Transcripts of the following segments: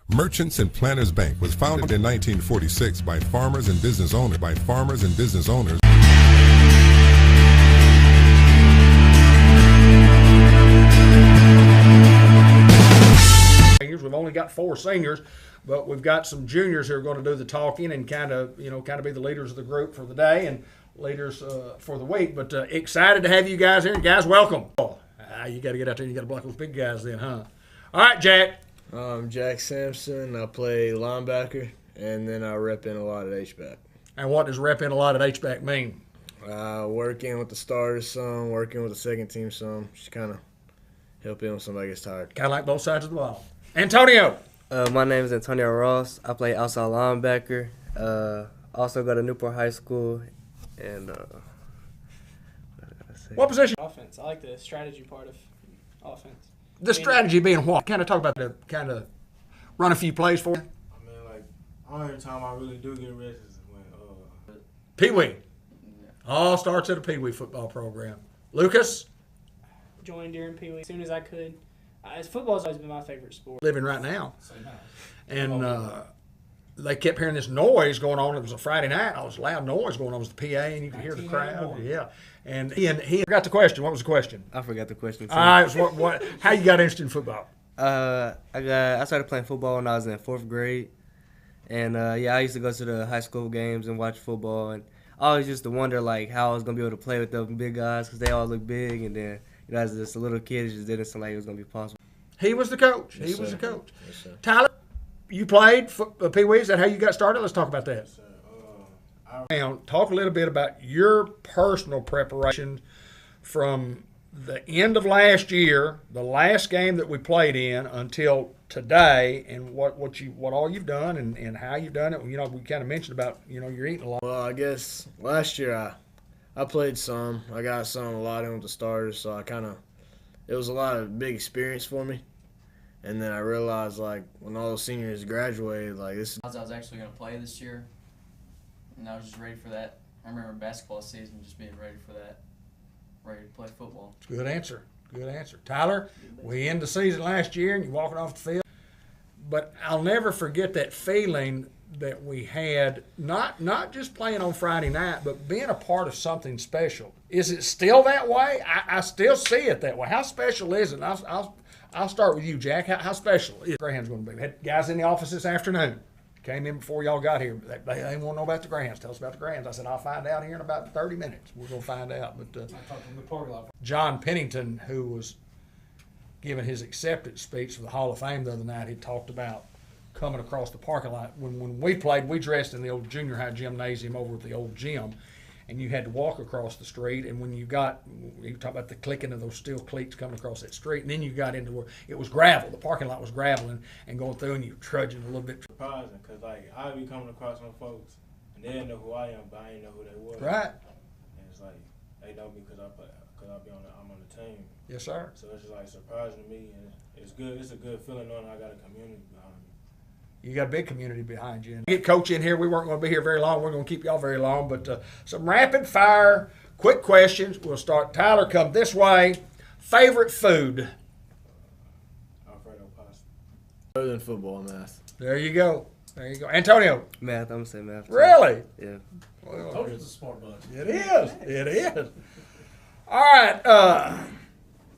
Merchants and Planters Bank was founded in 1946 by farmers and business owners. We've only got 4 seniors, but we've got some juniors who are going to do the talking and kind of be the leaders of the group for the day and leaders for the week. But excited to have you guys here. Guys, welcome. You got to get out there and you got to block those big guys then, huh? All right, Jack. I'm Jack Sampson. I play linebacker, and then I rep in a lot at H-back. And what does rep in a lot at H-back mean? Working with the starters some, working with the second team some. Just kind of help in when somebody gets tired. Kind of like both sides of the ball. Antonio. My name is Antonio Ross. I play outside linebacker. Also go to Newport High School. And what position? Offense. I like the strategy part of offense. The strategy being what? Kind of talk about the kind of run a few plays for you. I mean, like, only time I really do get rest is when Pee-wee. All starts at a Pee-wee football program. Lucas? Joined during Pee Wee as soon as I could. Football's always been my favorite sport. Living right now. And they kept hearing this noise going on. It was a Friday night. It was loud noise going on. It was the PA, and you could hear the crowd. Yeah. And he forgot the question. What was the question? I forgot the question, too. All right. So how you got interested in football? I started playing football when I was in 4th grade. And, I used to go to the high school games and watch football. And I always used to wonder, like, how I was going to be able to play with the big guys because they all look big. And then, as just a little kid, it just didn't seem like it was going to be possible. He was the coach. He Yes, was sir. the coach. Yes, sir. Tyler, you played Pee-wee. Is that how you got started? Let's talk about that. Now, talk a little bit about your personal preparation from the end of last year, the last game that we played in, until today, and what all you've done and how you've done it. We kind of mentioned about you're eating a lot. Well, I guess last year I played some. I got a lot in with the starters, so it was a lot of big experience for me. And then I realized, like, when all those seniors graduated, like, this. I was actually going to play this year, and I was just ready for that. I remember basketball season just being ready for that, ready to play football. Good answer. Good answer. Tyler, we ended the season last year, and you're walking off the field. But I'll never forget that feeling that we had, not just playing on Friday night, but being a part of something special. Is it still that way? I still see it that way. How special is it? I'll start with you, Jack. How special is Greyhound's going to be? We had guys in the office this afternoon. Came in before y'all got here. They want to know about the Greyhounds. Tell us about the Greyhounds. I said, I'll find out here in about 30 minutes. We're going to find out. But John Pennington, who was giving his acceptance speech for the Hall of Fame the other night, he talked about coming across the parking lot. When we played, we dressed in the old junior high gymnasium over at the old gym. And you had to walk across the street, and when you talk about the clicking of those steel cleats coming across that street, and then you got into where it was gravel. The parking lot was gravel, and going through, and you trudging a little bit. surprising, because, like, I'd be coming across some folks, and they didn't know who I am, but I didn't know who they were. Right. And it's like, they know me because I'm on the team. Yes, sir. So it's just, like, surprising to me, and it's good. It's a good feeling knowing I got a community behind me. You got a big community behind you. Get Coach in here. We weren't going to be here very long. We're going to keep y'all very long. But some rapid fire, quick questions. We'll start. Tyler, come this way. Favorite food? Alfredo pasta. Other than football and math. There you go. There you go. Antonio. Math, I'm going to say math. Too. Really? Yeah. Well, it's a smart bunch. It is. It is. All right.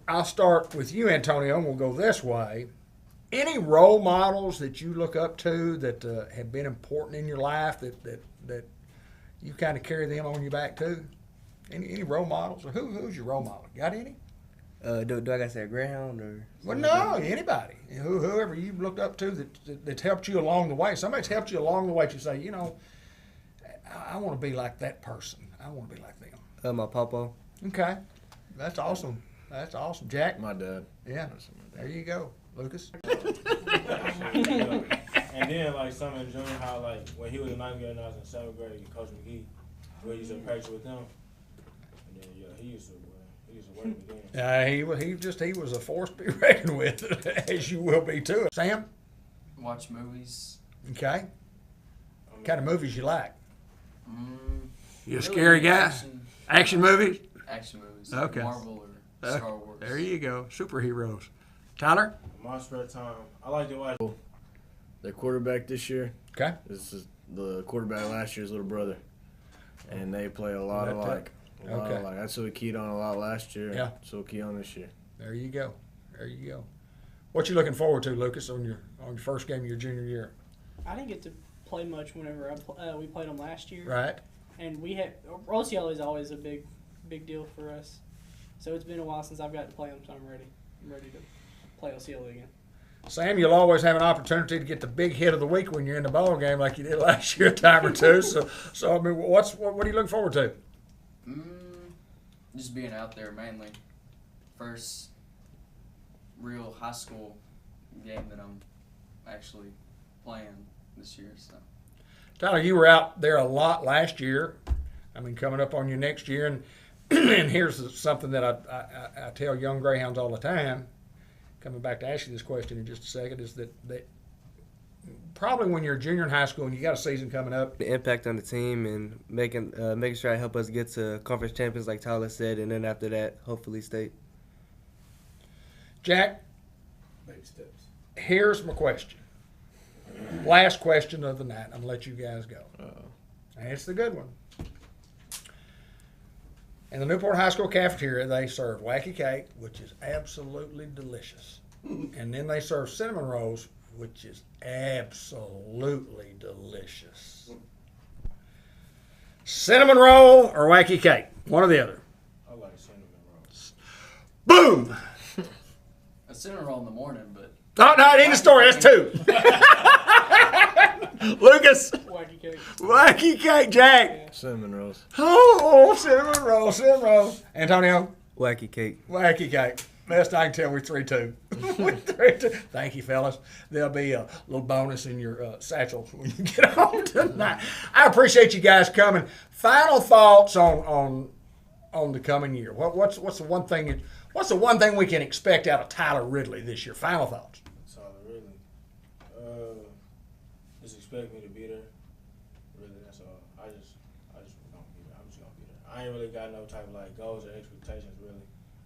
I'll start with you, Antonio, and we'll go this way. Any role models that you look up to that have been important in your life that you kind of carry them on your back too? Any role models? Or who's your role model? Got any? Do I got to say a Greyhound or? Well, no, anybody. Whoever you've looked up to that's helped you along the way. Somebody's helped you along the way to say, I want to be like that person. I want to be like them. My papa. Okay. That's awesome. That's awesome. Jack? My dad. Yeah. There you go. Lucas? And then, like, some in junior high, like, when he was in 9th grade and I was in 7th grade, Coach McGee, we used to practice with him. And then, he used to work with them. He was a force to be reckoned with, as you will be too. Sam? Watch movies. Okay. What kind of movies you like? You a Really scary guy? Action movies? Action movies. Okay. Marvel or Star Wars. There you go. Superheroes. Tyler? My spare time, I like to watch. their quarterback this year. Okay. This is the quarterback last year's little brother. And they play a lot alike. Okay. That's what we keyed on a lot last year. Yeah. So we'll key on this year. There you go. There you go. What you looking forward to, Lucas, on your first game of your junior year? I didn't get to play much whenever we played them last year. Right. And we had OCL is always a big deal for us. So it's been a while since I've got to play them, so I'm ready. I'm ready to play OCL again. Sam, you'll always have an opportunity to get the big hit of the week when you're in the ball game, like you did last year a time or two. So I mean, what are you looking forward to? Just being out there mainly. First real high school game that I'm actually playing this year. So Tyler, you were out there a lot last year. I mean, coming up on your next year, and and here's something that I tell young Greyhounds all the time. Coming back to ask you this question in just a second, is that probably when you're a junior in high school and you got a season coming up, The impact on the team and making sure I help us get to conference champions, like Tyler said, and then after that, hopefully state. Jack, Baby steps. here's my question. Last question of the night. I'm gonna let you guys go. And it's the good one. In the Newport High School cafeteria, they serve wacky cake, which is absolutely delicious. And then they serve cinnamon rolls, which is absolutely delicious. Cinnamon roll or wacky cake? One or the other. I like cinnamon rolls. Boom! a cinnamon roll in the morning, but Oh, no, in the story. That's two. Lucas, Wacky cake. wacky cake, Jack. Cinnamon rolls. Oh, cinnamon roll, cinnamon roll. Antonio, Wacky cake. wacky cake. Best I can tell, we're 3-2. We're 3-2. Thank you, fellas. There'll be a little bonus in your satchels when you get home tonight. I appreciate you guys coming. Final thoughts on the coming year. What's the one thing? What's the one thing we can expect out of Tyler Ridley this year? Final thoughts. That's all really. Just expect me to be there. Really, that's all. I just gonna be there. I'm just gonna be there. I ain't really got no type of like goals or expectations really.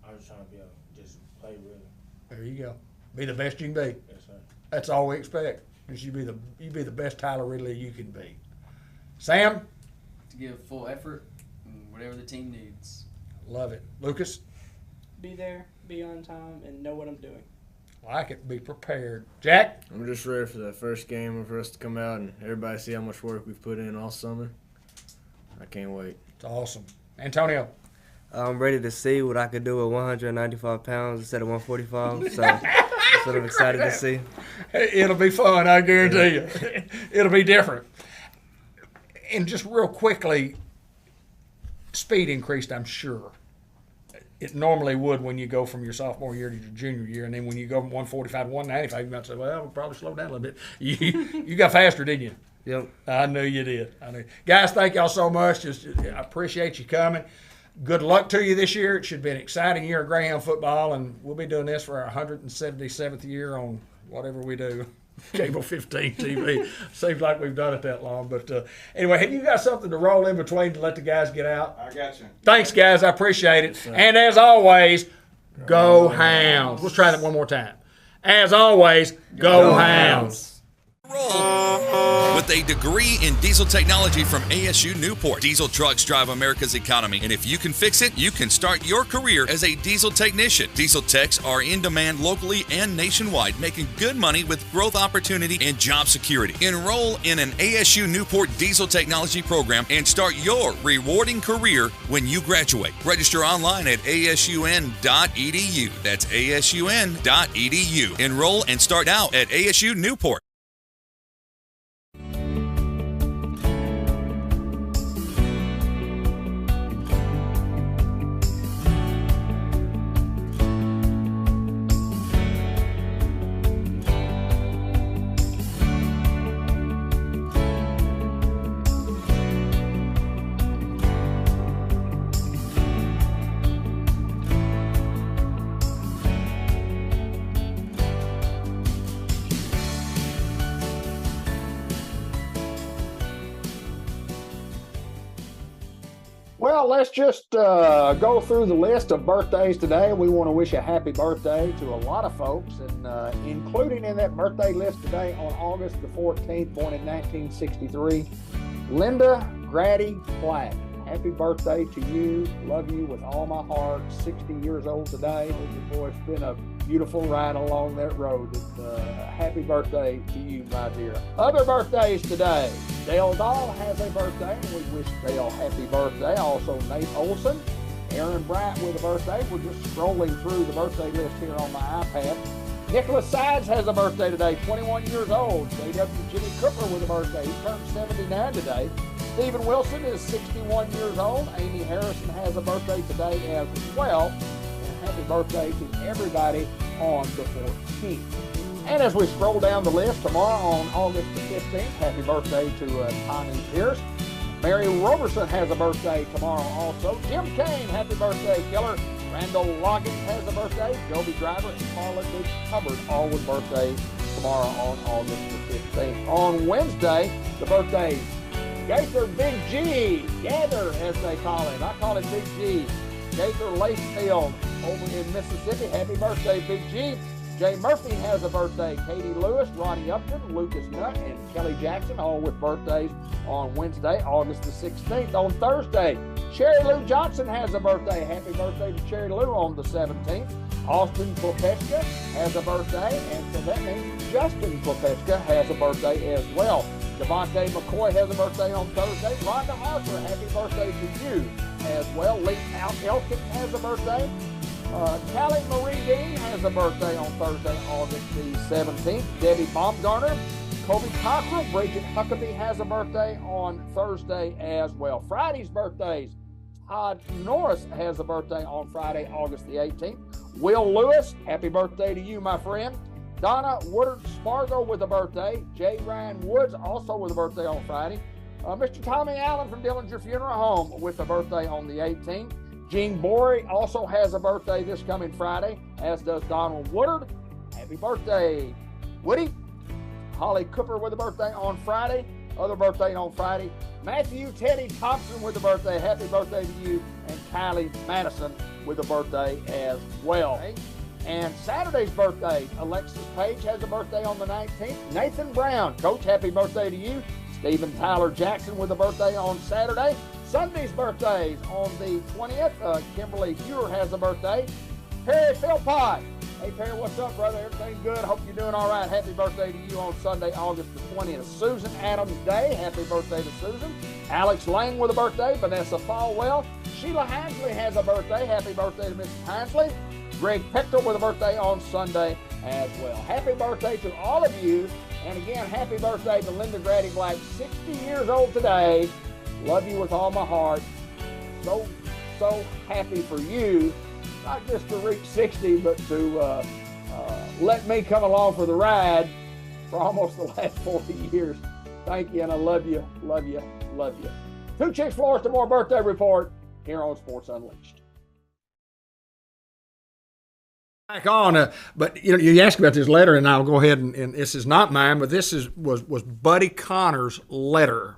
I'm just trying to be able to just play really. There you go. Be the best you can be. Yes, sir. That's all we expect. Is you be the best Tyler Ridley you can be. Sam, to give full effort and whatever the team needs. love it. Lucas, Be there, be on time, and know what I'm doing. like it. Be prepared. Jack, I'm just ready for that first game and for us to come out and everybody see how much work we've put in all summer. I can't wait. it's awesome. Antonio, I'm ready to see what I could do with 195 pounds instead of 145. So that's what I'm excited to see. it'll be fun. I guarantee you. It'll be different. And just real quickly, speed increased, I'm sure. It normally would when you go from your sophomore year to your junior year, and then when you go from 145 to 195, you might say, well, we'll probably slow down a little bit. You got faster, didn't you? Yep. I knew you did. I knew. Guys, thank y'all so much. I appreciate you coming. Good luck to you this year. It should be an exciting year of Greyhound football, and we'll be doing this for our 177th year on whatever we do. Cable 15 TV. Seems like we've done it that long. But anyway, have you got something to roll in between to let the guys get out? I got you. Thanks, guys. I appreciate it. And as always, go Hounds. Let's try that one more time. As always, go Hounds. With a degree in diesel technology from ASU Newport, diesel trucks drive America's economy, and if you can fix it, you can start your career as a diesel technician. Diesel techs are in demand locally and nationwide, making good money with growth opportunity and job security. Enroll in an ASU Newport diesel technology program and start your rewarding career when you graduate. Register online at asun.edu. That's asun.edu. Enroll and start out at ASU Newport. Well, let's just go through the list of birthdays today. We want to wish a happy birthday to a lot of folks, and including in that birthday list today on August the 14th, born in 1963, Linda Grady Black. Happy birthday to you. Love you with all my heart. 60 years old today. Boy, it's been a beautiful ride along that road. Happy birthday to you, my dear. Other birthdays today. Dale Dahl has a birthday, and we wish Dale happy birthday. Also, Nate Olson, Aaron Bright with a birthday. We're just scrolling through the birthday list here on my iPad. Nicholas Sides has a birthday today, 21 years old. J.W. Jimmy Cooper with a birthday. He turned 79 today. Stephen Wilson is 61 years old. Amy Harrison has a birthday today as well. And happy birthday to everybody on the 14th. And as we scroll down the list, tomorrow on August the 15th, happy birthday to Tommy Pierce. Mary Roberson has a birthday tomorrow also. Jim Kane, happy birthday, killer. Randall Loggins has a birthday. Joby Driver and Carla Duke Hubbard all with birthdays tomorrow on August the 15th. On Wednesday, the birthdays. Gaither Big G, Gather as they call him. I call him Big G. Gaither Lacefield over in Mississippi. Happy birthday, Big G. Jay Murphy has a birthday. Katie Lewis, Ronnie Upton, Lucas Nutt, and Kelly Jackson all with birthdays on Wednesday, August the 16th. On Thursday, Cherry Lou Johnson has a birthday. Happy birthday to Cherry Lou on the 17th. Austin Klopeczka has a birthday, and so that means Justin Klopeczka has a birthday as well. Devontae McCoy has a birthday on Thursday. Rhonda Harper, happy birthday to you as well. Lee Elkin has a birthday. Callie Marie Dean has a birthday on Thursday, August the 17th. Debbie Baumgartner, Kobe Cockrell, Bridget Huckabee has a birthday on Thursday as well. Friday's birthdays. Todd Norris has a birthday on Friday, August the 18th. Will Lewis, happy birthday to you, my friend. Donna Woodard Spargo with a birthday. J. Ryan Woods also with a birthday on Friday. Mr. Tommy Allen from Dillinger Funeral Home with a birthday on the 18th. Gene Borey also has a birthday this coming Friday, as does Donald Woodard. Happy birthday, Woody. Holly Cooper with a birthday on Friday. Other birthday on Friday. Matthew Teddy Thompson with a birthday. Happy birthday to you. And Kylie Madison with a birthday as well. And Saturday's birthday, Alexis Page has a birthday on the 19th. Nathan Brown, Coach, happy birthday to you. Stephen Tyler Jackson with a birthday on Saturday. Sunday's birthdays on the 20th. Kimberly Hewer has a birthday. Perry Philpott. Hey, Perry, what's up, brother? Everything good? Hope you're doing all right. Happy birthday to you on Sunday, August the 20th. Susan Adams Day. Happy birthday to Susan. Alex Lang with a birthday. Vanessa Falwell. Sheila Hansley has a birthday. Happy birthday to Mrs. Hansley. Greg Pector with a birthday on Sunday as well. Happy birthday to all of you. And again, happy birthday to Linda Grady Black, 60 years old today. Love you with all my heart. So happy for you, not just to reach 60, but to let me come along for the ride for almost the last 40 years. Thank you, and I love you, love you, love you. Two Chicks Florida, more birthday report here on Sports Unleashed. Back on, but you asked about this letter, and I'll go ahead and this is not mine, but this was Buddy Connor's letter.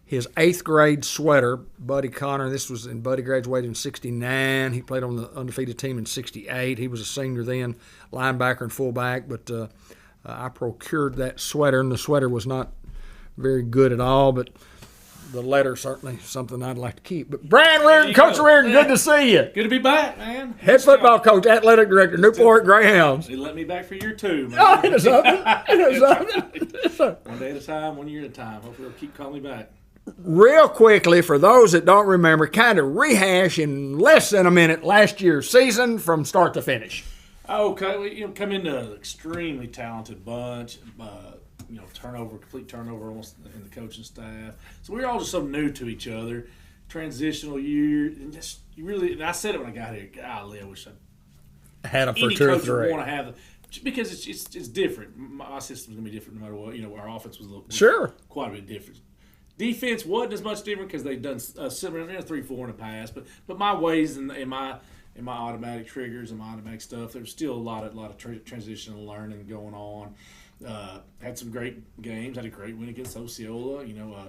His 8th grade sweater, Buddy Connor. This was in Buddy graduated in '69. He played on the undefeated team in '68. He was a senior then, linebacker and fullback. But I procured that sweater, and the sweater was not very good at all. But the letter certainly something I'd like to keep. But Brian Reardon, Coach Reardon, good to see you. Good to be back, man. Head football coach, athletic director, Newport Greyhounds. They let me back for year 2, man. Oh, it is something. One day at a time, 1 year at a time. Hopefully they'll keep calling me back. Real quickly, for those that don't remember, kind of rehash in less than a minute last year's season from start to finish. Okay, we come into an extremely talented bunch. Complete turnover almost in the coaching staff. So we're all just so new to each other. Transitional year, and and I said it when I got here. Golly, I wish I had them for any 2 or coach 3. would want to have because it's different. My system's gonna be different no matter what. Our offense was quite a bit different. Defense wasn't as much different because they've done similar 3-4 in the past, but my ways and my automatic triggers and my automatic stuff, there's still a lot of transitional learning going on. Had some great games. Had a great win against Osceola.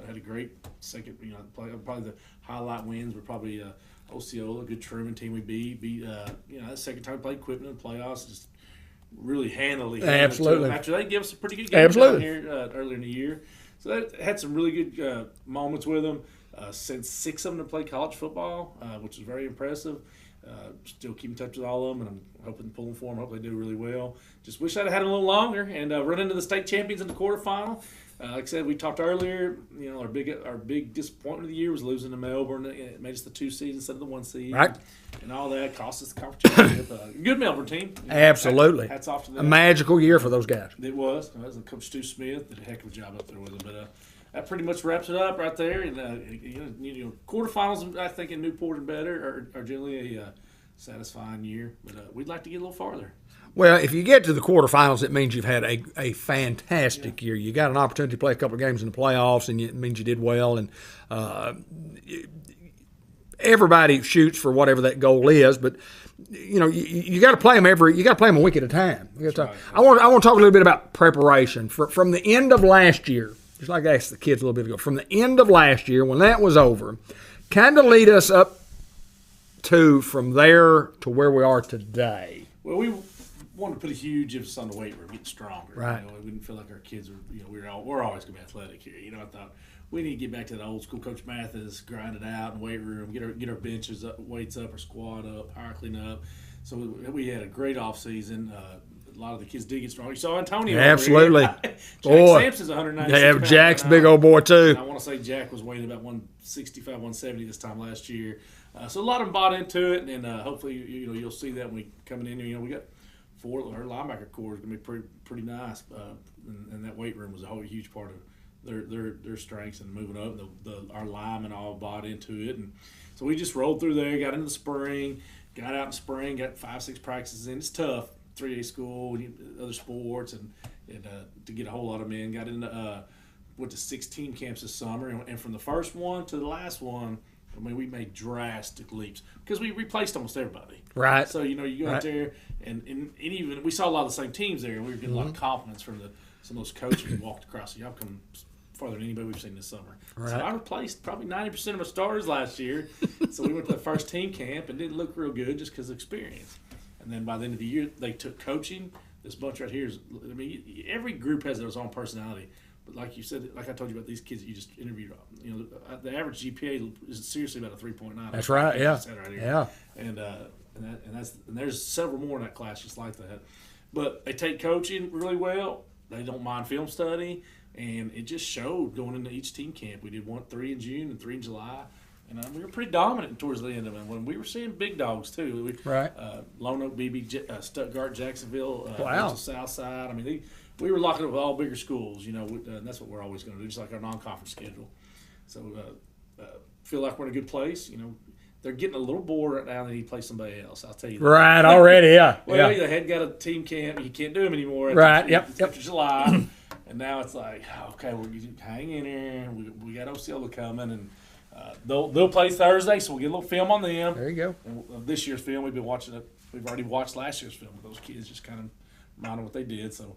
Had a great second. Probably the highlight wins were probably Osceola, good Truman team we beat. The second time we played Quitman in the playoffs, just really handily. Absolutely. After they give us a pretty good game down here earlier in the year. So that had some really good moments with them. Sent 6 of them to play college football, which is very impressive. Still keep in touch with all of them, and I'm hoping to pull them for them. Hope they do really well. Just wish I'd had a little longer and run into the state champions in the quarterfinal. Like I said, we talked earlier. Our big disappointment of the year was losing to Melbourne. It made us the 2 seed instead of the 1 seed, right? And all that cost us the conference championship. Good Melbourne team. Absolutely. Hats off to them. A magical year for those guys. It was. Coach Stu Smith did a heck of a job up there with them. But that pretty much wraps it up right there. And quarterfinals, I think in Newport and better are generally a satisfying year. But we'd like to get a little farther. Well, if you get to the quarterfinals, it means you've had a fantastic year. You got an opportunity to play a couple of games in the playoffs, and it means you did well. And everybody shoots for whatever that goal is, but you got to play them You got to play them a week at a time. I want to talk a little bit about preparation from the end of last year. Just like I asked the kids a little bit ago, from the end of last year when that was over, kind of lead us up to from there to where we are today. Well, we wanted to put a huge emphasis on the weight room, getting stronger. Right. We didn't feel like our kids were, we're always going to be athletic here. I thought we need to get back to the old school Coach Mathis, grind it out in weight room, get our benches up, weights up, or squat up, power clean up. So we had a great off season. A lot of the kids did get strong. You saw Antonio. Absolutely. Jack Sampson's 196 pounds. Jack's a big old boy, too. And I want to say Jack was weighing about 165, 170 this time last year. So a lot of them bought into it, and hopefully you'll see that when we coming in here. We got 4. Our linebacker core is going to be pretty nice, and that weight room was a huge part of their strengths and moving up. Our linemen all bought into it, and so we just rolled through there. Got into the spring, got out in spring, got 5-6 practices in. It's tough. 3A school, other sports, and to get a whole lot of men. Got into went to 6 team camps this summer, and from the first one to the last one, we made drastic leaps because we replaced almost everybody. Right. So you go out there, and even we saw a lot of the same teams there, and we were getting a lot of compliments from some of those coaches who walked across. Y'all come farther than anybody we've seen this summer. Right. So I replaced probably 90% of our starters last year. So we went to the first team camp and didn't look real good just because of experience. And then by the end of the year, they took coaching. This bunch right here is, every group has their own personality. But like you said, like I told you about these kids that you just interviewed, the average GPA is seriously about a 3.9. That's right, yeah. Yeah. And there's several more in that class just like that. But they take coaching really well. They don't mind film study. And it just showed going into each team camp. We did 3 in June and 3 in July. And we were pretty dominant towards the end of it. When we were seeing big dogs too, right? Lone Oak, BB, Stuttgart, Jacksonville, wow. Southside. We were locking up with all bigger schools, and that's what we're always going to do, just like our non-conference schedule. So feel like we're in a good place. They're getting a little bored right now. They need to play somebody else. I'll tell you that. Right, already, yeah. Well, yeah. They had got a team camp. You can't do them anymore. Right, After July. And now it's like, okay, we're hang in here. We got Osceola coming, and they'll play Thursday, so we'll get a little film on them. There you go. And this year's film, we've been watching it. We've already watched last year's film with those kids, just kind of minding what they did. So,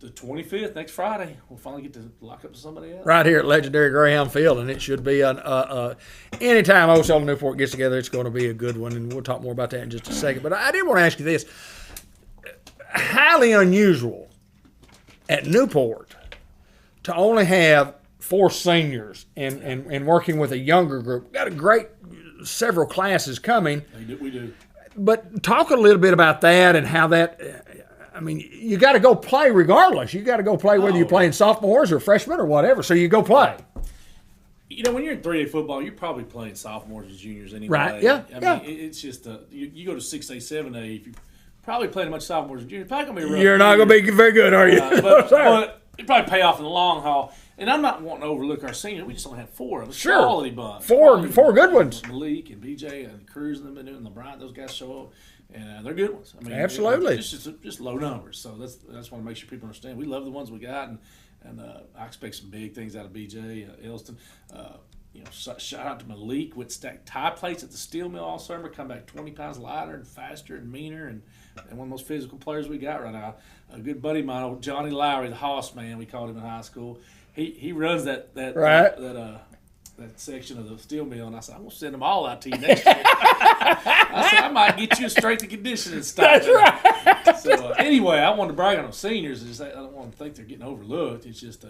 the 25th, next Friday, we'll finally get to lock up with somebody else. Right here at legendary Greyhound Field, and it should be anytime Osceola Newport gets together, it's going to be a good one, and we'll talk more about that in just a second. But I did want to ask you this. Highly unusual at Newport to only have 4 seniors and working with a younger group. Got a great several classes coming. We do. But talk a little bit about that and how that you got to go play regardless. You got to go play whether you're playing sophomores or freshmen or whatever. So you go play. When you're in 3A football, you're probably playing sophomores and juniors anyway. Right, yeah. It's just you go to 6A, 7A, if you're probably playing a bunch of sophomores and juniors, probably going to be a rough You're not going to be very good, are you? But it probably pay off in the long haul. And I'm not wanting to overlook our seniors. We just only have 4 of us. Sure. Quality bunch. Four good ones. Malik and BJ and Cruz and them and LeBron, those guys show up. And they're good ones. Absolutely. Just low numbers. So that's want to make sure people understand. We love the ones we got, and I expect some big things out of BJ, Elston. shout out to Malik with stacked tie plates at the steel mill all summer, come back 20 pounds lighter and faster and meaner, and one of the most physical players we got right now. A good buddy of mine, old Johnny Lowry, the Hoss man, we called him in high school. He runs that section of the steel mill, and I said, I'm going to send them all out to you next year. I said, I might get you a strength and conditioning style. That's right. So anyway, I wanted to brag on those seniors. I don't want to think they're getting overlooked. It's just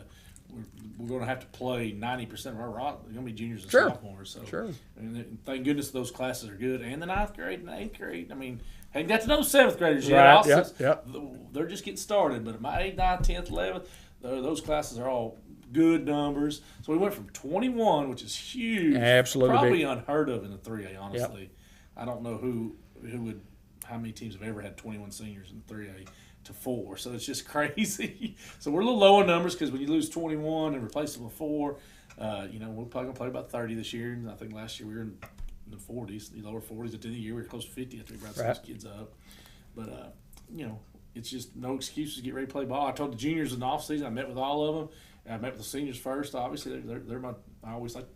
we're going to have to play 90% of our roster. They're going to be juniors and sophomores. So, and thank goodness those classes are good. And the 9th grade and the 8th grade. I mean, haven't got to know 7th graders yet. Right, They're just getting started. But my 8th, 9th, 10th, 11th, those classes are all good numbers. So we went from 21, which is huge. Absolutely. Probably unheard of in the 3A, honestly. Yep. I don't know how many teams have ever had 21 seniors in 3A. To 4, so it's just crazy. So we're a little low on numbers because when you lose 21 and replace them with 4, we're probably gonna play about 30 this year. And I think last year we were in the 40s, the lower 40s. At the end of the year we were close to 50 after we brought those kids up. But it's just no excuses to get ready to play ball. I told the juniors in the off season, I met with all of them. And I met with the seniors first. Obviously, they're my. I always like.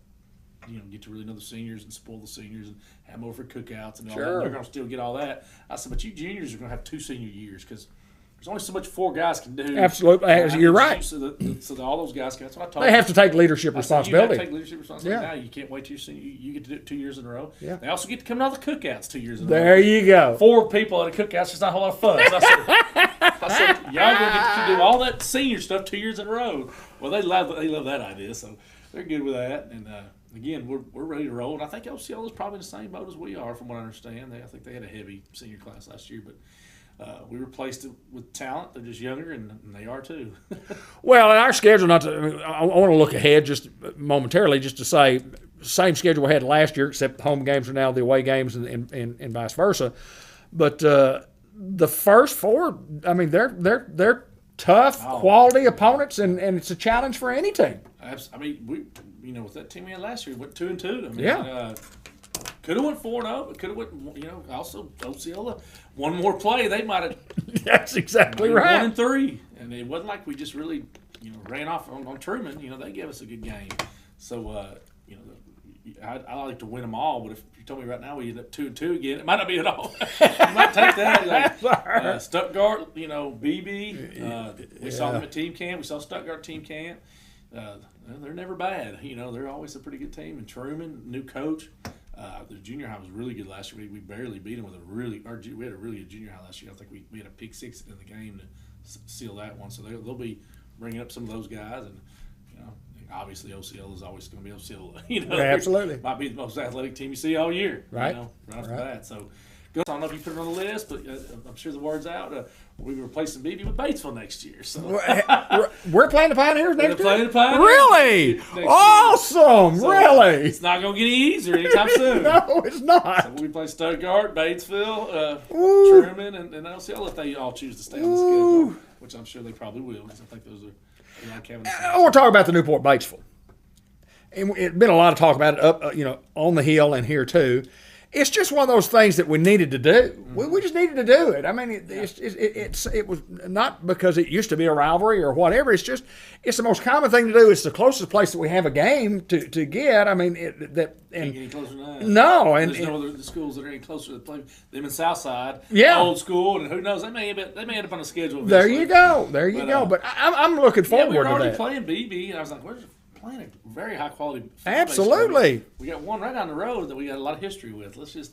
Get to really know the seniors and spoil the seniors and have them over for cookouts and all that. They're going to still get all that. I said, but you juniors are going to have 2 senior years because there's only so much 4 guys can do. Absolutely. You're right. So that all those guys can. That's what I told them. They have to take leadership responsibility. You have to take leadership responsibility now. You can't wait till your senior. You get to do it 2 years in a row. Yeah. They also get to come to all the cookouts 2 years in a row. There you go. 4 people at a cookout's just not a whole lot of fun. So I said, y'all going to get to do all that senior stuff 2 years in a row. Well, they love that idea, so they're good with that. And again, we're ready to roll. And I think LCL is probably in the same boat as we are, from what I understand. I think they had a heavy senior class last year, but we replaced it with talent. They're just younger, and they are too. Well, in our schedule, I want to look ahead just momentarily, just to say, same schedule we had last year, except home games are now the away games, and vice versa. But the first 4, I mean, they're tough, quality opponents, and it's a challenge for any team. I mean, with that team we had last year, we went 2-2. I mean, could have went 4-0, but could have went. Also Osceola, one more play, they might have. That's exactly right. 1-3, and it wasn't like we just really, ran off on Truman. They gave us a good game. So, I like to win them all. But if you told me right now we end up 2-2 again, it might not be at all. You might take that. Stuttgart, BB. We saw them at team camp. We saw Stuttgart team camp. They're never bad. They're always a pretty good team. And Truman, new coach. The junior high was really good last year. We barely beat them with we had a really good junior high last year. I think we had a pick 6 in the game to seal that one. So they'll be bringing up some of those guys. And, obviously OCL is always going to be OCL. Absolutely. Might be the most athletic team you see all year. Right. Right off the bat. So, I don't know if you put it on the list, but I'm sure the word's out. We'll be replacing BB with Batesville next year. So we're playing the Pioneers next year? Playing the Pioneers. Really? Awesome. So, really? It's not going to get any easier anytime soon. No, it's not. So we play Stuttgart, Batesville, Truman, and LCL if they all choose to stay on the schedule, which I'm sure they probably will, because I think those are I want to talk about the Newport Batesville. And it's been a lot of talk about it up, on the hill and here too. It's just one of those things that we needed to do. We just needed to do it. I mean, it was not because it used to be a rivalry or whatever. It's just it's the most common thing to do. It's the closest place that we have a game to get. I mean, can't get any closer than that. No, and there's no other schools that are any closer to play them in Southside. Yeah, old school, and who knows? They may end up on a schedule. There you go. But I'm looking forward to that. We were already playing BB, and I was like, where's playing a very high quality. Absolutely. We got one right down the road that we got a lot of history with. Let's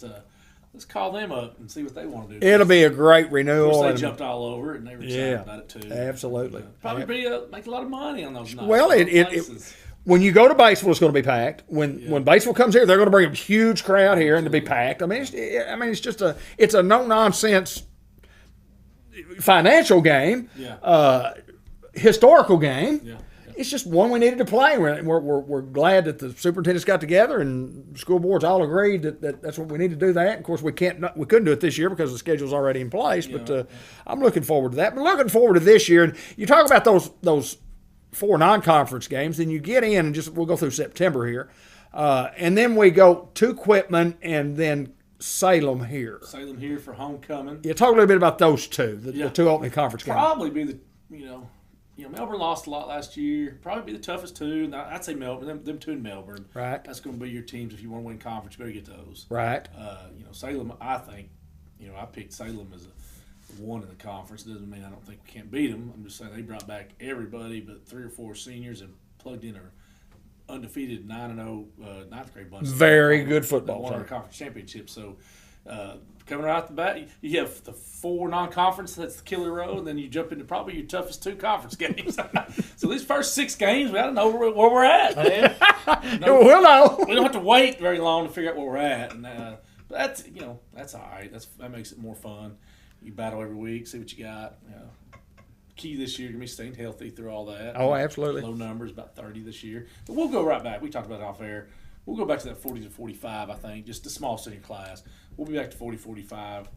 call them up and see what they want to do. It'll be a great renewal. Of course, they jumped all over it and they were excited about it too. Absolutely. Probably make a lot of money on those nights. Well, when you go to Batesville, it's going to be packed. When Batesville comes here, they're going to bring a huge crowd here and to be packed. I mean, it's just a no nonsense financial game, historical game. Yeah. It's just one we needed to play. We're glad that the superintendents got together and the school boards all agreed that that's what we need to do that. Of course, we couldn't do it this year because the schedule's already in place. But I'm looking forward to that. But looking forward to this year. And you talk about those 4 non-conference games, then you get in and we'll go through September here, and then we go to Quitman and then Salem here. Salem here for homecoming. Yeah, talk a little bit about those two, the 2 opening conference games. Probably be Melbourne lost a lot last year. Probably be the toughest two. Now, I'd say Melbourne, them two in Melbourne. Right. That's going to be your teams if you want to win conference. You better get those. Right. Salem, I think, I picked Salem as a one in the conference. Doesn't mean I don't think we can't beat them. I'm just saying they brought back everybody but 3 or 4 seniors and plugged in a undefeated 9-0 ninth grade bunch. Very good football won our team. conference championship. So coming right off the bat, you have the 4 non-conference. That's the killer row, and then you jump into probably your toughest 2 conference games. So these first 6 games, we don't know where we're at, man. We'll know. We don't have to wait very long to figure out where we're at, and but that's all right. That makes it more fun. You battle every week, see what you got. Key this year to me staying healthy through all that. Oh, absolutely. Low numbers, about 30 this year. But we'll go right back. We talked about it off air. We'll go back to that 40 to 45, I think, just a small senior class. We'll be back to 40, 45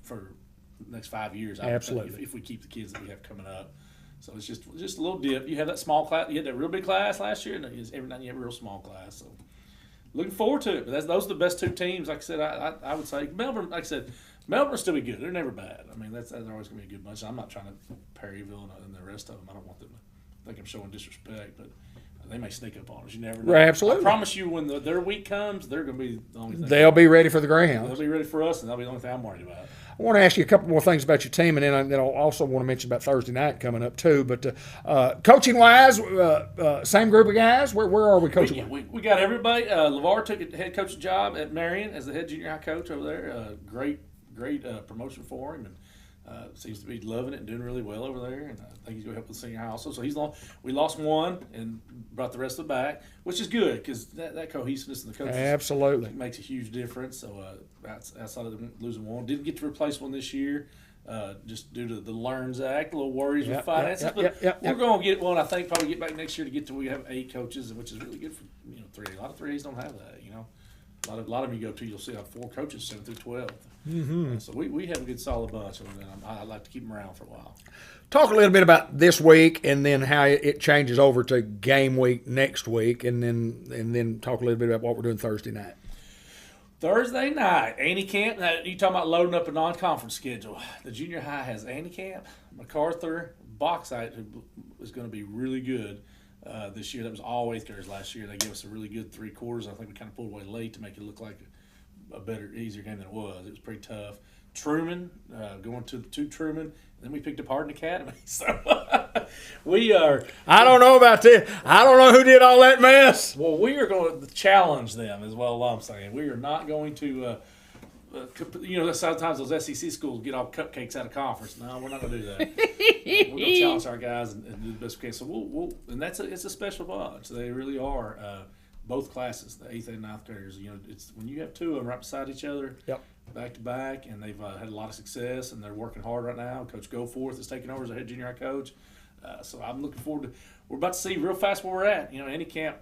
for the next 5 years. I would think, Absolutely. if we keep the kids that we have coming up. So it's just a little dip. You have that small class. You had that real big class last year, and every night you have a real small class. So looking forward to it. But those are the best 2 teams. Like I said, I would say Melbourne. Like I said, Melbourne will still be good. They're never bad. I mean, that's always going to be a good bunch. I'm not trying to Perryville and the rest of them. I don't want them to think I'm showing disrespect, but they may sneak up on us. You never know. Right, absolutely. I promise you, when their week comes, they're going to be the only thing. They'll be ready for the Greyhounds. They'll be ready for us, and that'll be the only thing I'm worried about. I want to ask you a couple more things about your team, and then I'll also want to mention about Thursday night coming up too. But coaching-wise, same group of guys. Where are we coaching? We got everybody. LeVar took a head coaching job at Marion as the head junior high coach over there. Great promotion for him, and seems to be loving it and doing really well over there. And I think he's going to help with senior high also. So we lost one and brought the rest of them back, which is good because that cohesiveness in the coaches Absolutely makes a huge difference. So outside of them losing one, didn't get to replace one this year. Just due to the Learns Act, a little worries with finances, but we're going to get one. I think probably get back next year to get to we have 8 coaches, which is really good for 3. A lot of 3As don't have that, A lot of them you go to, you'll see 4 coaches, 7 through 12. Mm-hmm. So we have a good solid bunch, and I'd like to keep them around for a while. Talk a little bit about this week, and then how it changes over to game week next week, and then talk a little bit about what we're doing Thursday night. Thursday night, Annie Camp. Now, you talking about loading up a non-conference schedule? The junior high has Annie Camp, MacArthur, Bauxite, who is going to be really good. This year, that was all 8th graders last year. They gave us a really good 3 quarters. I think we kind of pulled away late to make it look like a better, easier game than it was. It was pretty tough. Truman, going to Truman. And then we picked up Hardin Academy. So we are. I don't know about this. I don't know who did all that mess. Well, we are going to challenge them, is what I'm saying. We are not going to. Sometimes those SEC schools get all cupcakes out of conference. No, we're not going to do that. We're going to challenge our guys and do the best we can. So we'll and it's a special bunch. They really are. Both classes, the 8th and 9th graders. It's when you have 2 of them right beside each other, back to back, and they've had a lot of success, and they're working hard right now. Coach Goforth is taking over as the head junior high coach. So I'm looking forward to. We're about to see real fast where we're at. Annie Camp.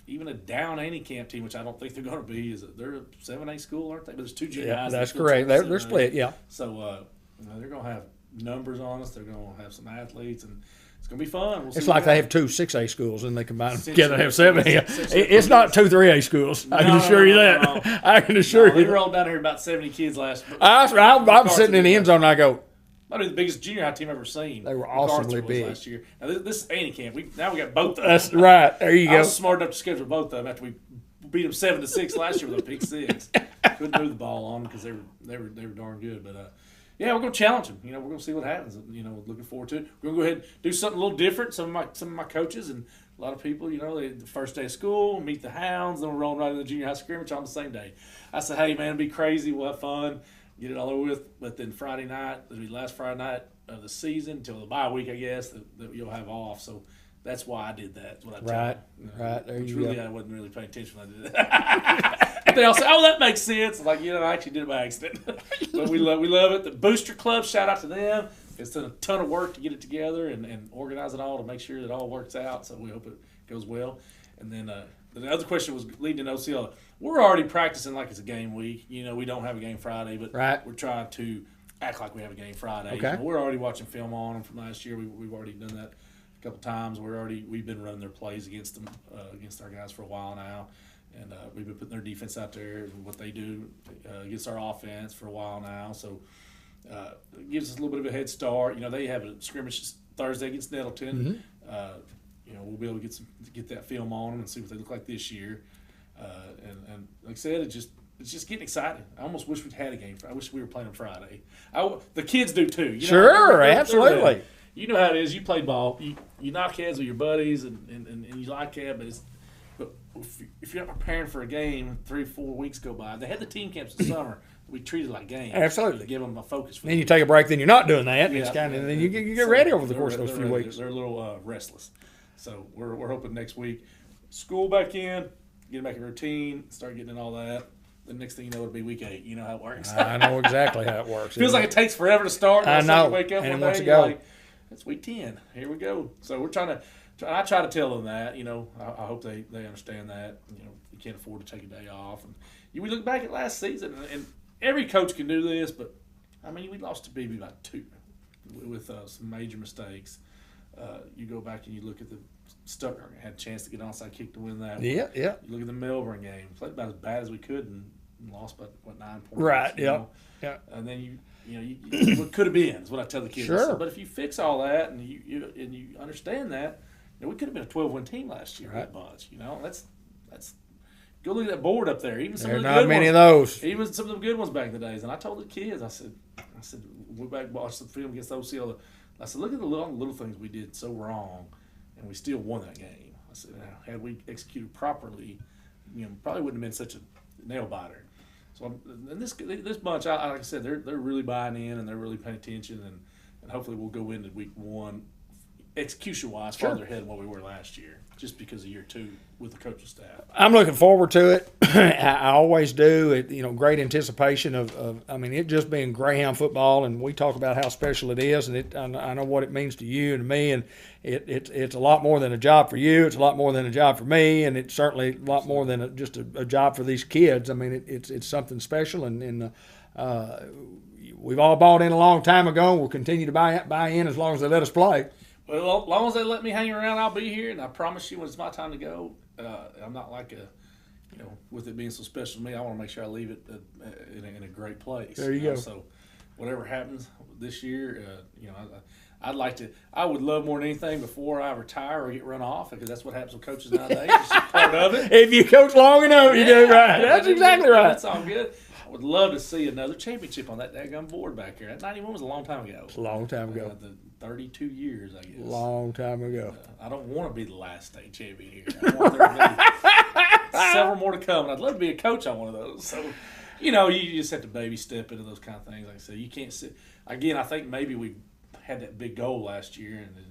Even a down Annie Camp team, which I don't think they're going to be, they're a 7A school, aren't they? But there's 2 junior highs. That's correct. They're split, yeah. So they're going to have numbers on us. They're going to have some athletes, and it's going to be fun. It's like they have 2 6A schools, and they combine them together and have 7A. It's not 2 3A schools. I can assure you that. I can assure you. We rolled down here about 70 kids last year. I'm sitting in the end zone, and I go, Probably the biggest junior high team I've ever seen. They were awesomely big last year. Now this is Annie Camp. Now we got both of them. That's right. There you go. I was smart enough to schedule both of them after we beat them 7-6 last year with a pick 6. Couldn't move the ball on them because they were darn good. But yeah, we're going to challenge them. We're going to see what happens. Looking forward to it. We're going to go ahead and do something a little different. Some of my coaches and a lot of people, the first day of school, meet the Hounds, then we're rolling right into the junior high scrimmage on the same day. I said, hey man, it'll be crazy. We'll have fun. Get it all over with. But then Friday night, it'll be the last Friday night of the season until the bye week, I guess, that you'll have off. So that's why I did that. That's what I right. There you really, go. I wasn't really paying attention when I did that. But they all say, oh, that makes sense. I'm like, I actually did it by accident. But we love it. The Booster Club, shout out to them. It's done a ton of work to get it together and organize it all to make sure that it all works out. So we hope it goes well. And then the other question was leading to OCL. We're already practicing like it's a game week. We don't have a game Friday, but we're trying to act like we have a game Friday. Okay. We're already watching film on them from last year. We've already done that a couple times. We've been running their plays against them, against our guys for a while now. And we've been putting their defense out there and what they do against our offense for a while now. So it gives us a little bit of a head start. They have a scrimmage Thursday against Nettleton. We'll be able to get that film on them and see what they look like this year. And like I said, it's just getting exciting. I almost wish we'd had a game. I wish we were playing on Friday. The kids do too. You know, Sure, absolutely. You know how it is. You play ball. You knock heads with your buddies, and you like that. But if you're not preparing for a game, 3-4 weeks go by. They had the team camps in summer. We treat it like games. Absolutely. Give them a focus. Then you take a break. Then you're not doing that. Yeah, It's kind of then you get ready over the course of those few weeks. They're a little restless. So we're hoping next week, school back in, get back in routine, start getting in all that. The next thing you know, it'll be week 8. You know how it works. I know exactly how it works. Feels like it takes forever to start. I know. You wake up and one once day, you go, like, it's week 10. Here we go. So we're trying to. I try to tell them that. I hope they understand that. You can't afford to take a day off. And we look back at last season, and every coach can do this, but I mean, we lost to BB by 2 with some major mistakes. You go back and you look at the Stuttgart had a chance to get an onside kick to win that. Yeah. You look at the Melbourne game, played about as bad as we could and lost by 9 points. Right. Yeah. And then what could have been is what I tell the kids. Sure. But if you fix all that and you understand that, we could have been a 12-win team last year. Right. Bunch. That's go look at that board up there. Even some There are of the not good many ones, of those. Even some of the good ones back in the days. And I told the kids, I said, we back watched the film against OCL. I said, look at the little things we did so wrong, and we still won that game. I said, had we executed properly, probably wouldn't have been such a nail biter. So, and this bunch, like I said, they're really buying in and they're really paying attention, and hopefully we'll go into week 1 execution-wise farther ahead than what we were last year, just because of year 2 with the coaching staff. I'm looking forward to it. I always do. Great anticipation of it just being Greyhound football, and we talk about how special it is, and I know what it means to you and to me, and it's a lot more than a job for you. It's a lot more than a job for me, and it's certainly a lot more than just a job for these kids. I mean, it's something special, and we've all bought in a long time ago, and we'll continue to buy in as long as they let us play. Well, as long as they let me hang around, I'll be here, and I promise you when it's my time to go, I'm not like with it being so special to me, I want to make sure I leave it in a great place. There you go. So whatever happens this year, I would love more than anything before I retire or get run off, because that's what happens with coaches nowadays. It's just part of it. If you coach long enough, you do right. That's exactly right. That's all good. I would love to see another championship on that daggum board back here. That 91 was a long time ago. It's a long time ago. 32 years, I guess. Long time ago. I don't want to be the last state champion here. I want there to be several more to come, and I'd love to be a coach on one of those. So, you just have to baby step into those kind of things. Like I said, you can't sit. Again, I think maybe we had that big goal last year, and then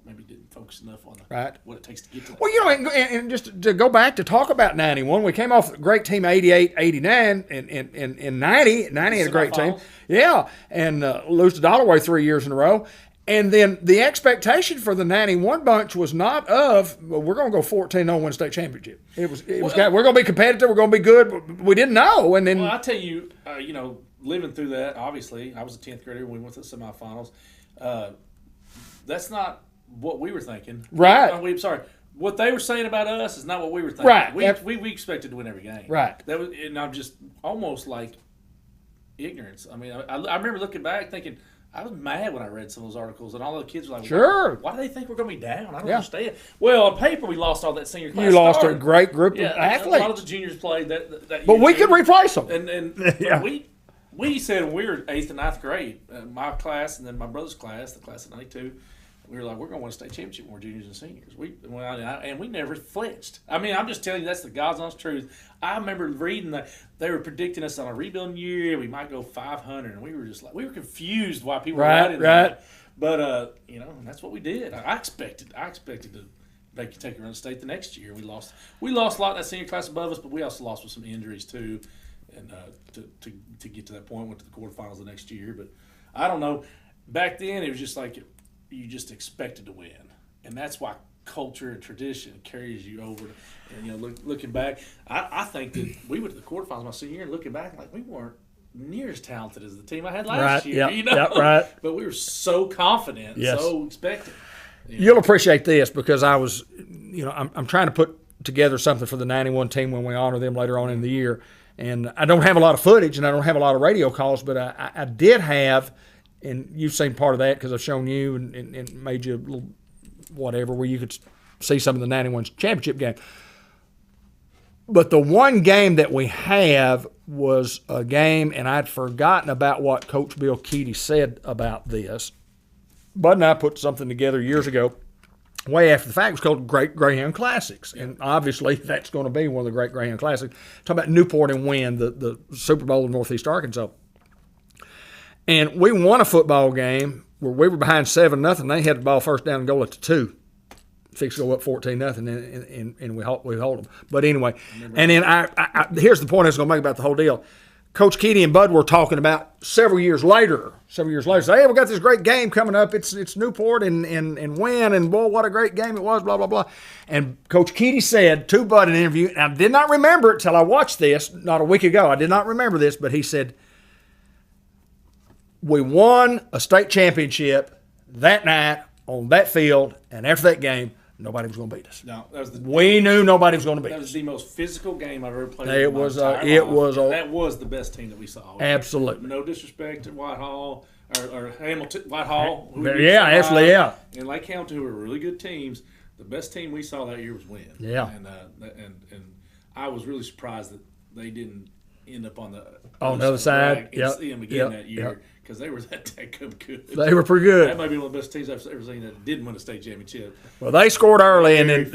maybe didn't focus enough on what it takes to get to that. Well, and just to go back to talk about 91, we came off a great team 88, 89, and 90. 90 had a great team. Yeah, and lose to Dollaway 3 years in a row. And then the expectation for the 91 bunch was not we're going to go 14-0 win state championship. It was we're going to be competitive, we're going to be good, but we didn't know. And then, well, I tell you, living through that, obviously, I was a 10th grader when we went to the semifinals. That's not what we were thinking. Right. Sorry. What they were saying about us is not what we were thinking. Right. We expected to win every game. Right. That was, and I'm just almost like ignorance. I mean, I remember looking back thinking, I was mad when I read some of those articles, and all the kids were like, sure. Why do they think we're going to be down? I don't understand. Well, on paper, we lost all that senior class. You lost a great group of athletes. A lot of the juniors played that year. But we could replace them. And we said when we were 8th and 9th grade, my class and then my brother's class, the class of 92, we were like, we're going to win a state championship when we're juniors and seniors. And we never flinched. I mean, I'm just telling you, that's the God's honest truth. I remember reading that they were predicting us on a rebuilding year. We might go 500, and we were just like, we were confused why people were writing that. But and that's what we did. I expected to take a run state the next year. We lost a lot in that senior class above us, but we also lost with some injuries too, and to get to that point, went to the quarterfinals the next year. But I don't know. Back then, it was just like you just expected to win, and that's why culture and tradition carries you over. And looking back, I think that we went to the quarterfinals my senior year, and looking back, like we weren't near as talented as the team I had last year. Right. But we were so confident, so expectant. You'll appreciate this because I was, I'm trying to put together something for the 91 team when we honor them later on in the year. And I don't have a lot of footage and I don't have a lot of radio calls, but I did have and you've seen part of that because I've shown you and made you a little whatever where you could see some of the 91 championship game. But the one game that we have was a game, and I'd forgotten about what Coach Bill Keaty said about this. Bud and I put something together years ago, way after the fact. It was called Great Greyhound Classics. And obviously that's going to be one of the Great Greyhound Classics. Talking about Newport and Wynn, the Super Bowl of Northeast Arkansas. And we won a football game where we were behind 7-0. They had the ball first down and goal at the 2. Fix to go up 14-0, and we hold them. But anyway, and then I here's the point I was going to make about the whole deal. Coach Keaty and Bud were talking about several years later. Say, hey, we got this great game coming up. It's Newport and Wynn, and boy, what a great game it was. Blah blah blah. And Coach Keaty said to Bud in an interview, and I did not remember it till I watched this not a week ago. I did not remember this, but he said, we won a state championship that night on that field, and after that game, nobody was going to beat us. No, that was we knew nobody was going to beat us. That was the most physical game I've ever played. That was the best team that we saw. Absolutely. No disrespect to Whitehall or Hamilton, Whitehall. Yeah, absolutely, yeah. And Lake Hamilton, who were really good teams. The best team we saw that year was Wynn. Yeah. And I was really surprised that they didn't end up on the other side. And see them again that year. Because they were that good. They were pretty good. That might be one of the best teams I've ever seen that didn't win a state championship. Well, they scored early, and then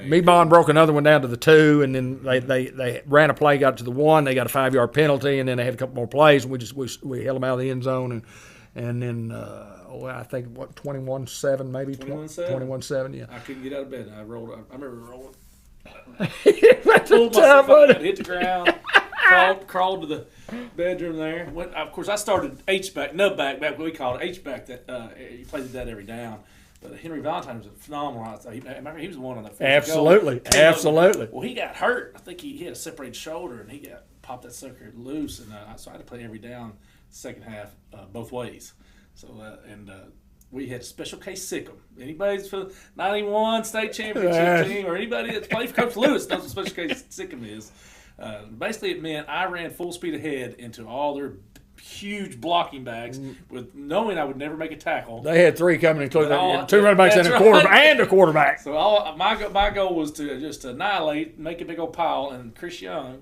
Mebon broke another one down to the 2, and then they ran a play, got to the 1. They got a 5-yard penalty, and then they had a couple more plays, and we held them out of the end zone, and then I think 21-7 maybe 21-7. Yeah. I couldn't get out of bed. I remember rolling. Pulled myself, hit the ground. Crawled to the bedroom there. Of course, I started H-back, back what we called it, H-back. He played that every down. But Henry Valentine was a phenomenal. I remember he was the one on that first Absolutely. Well, he got hurt. I think he had a separated shoulder, and he popped that sucker loose. And so I had to play every down second half both ways. So we had Special K Sickham. Anybody for the 91 state championship team or anybody that's played for Coach Lewis knows what Special K Sickham is. Basically, it meant I ran full speed ahead into all their huge blocking bags, with knowing I would never make a tackle. They had 3 coming, including 2 running backs and a quarterback. So my goal was to just annihilate, make a big old pile, and Chris Young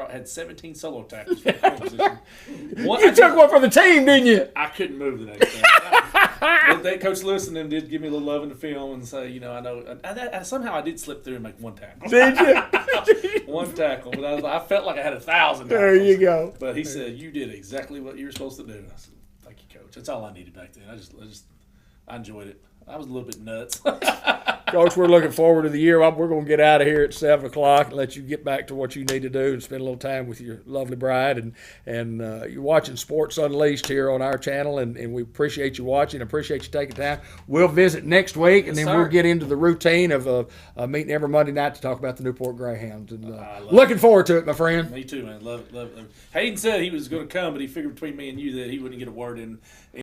had 17 solo tackles for the field position. You took one for the team, didn't you? I couldn't move the next day. Coach Lewis and them did give me a little love in the film and say, I know. Somehow I did slip through and make one tackle. Did you? One tackle, but I felt like I had 1,000 tackles. There you go. But he said, you did exactly what you were supposed to do. I said, thank you, Coach. That's all I needed back then. I enjoyed it. I was a little bit nuts. Coach, we're looking forward to the year. We're going to get out of here at 7 o'clock and let you get back to what you need to do and spend a little time with your lovely bride. And you're watching Sports Unleashed here on our channel, and we appreciate you watching. Appreciate you taking time. We'll visit next week, and then we'll get into the routine of meeting every Monday night to talk about the Newport Greyhounds. And looking forward to it, my friend. Me too, man. Love it. Hayden said he was going to come, but he figured between me and you that he wouldn't get a word in.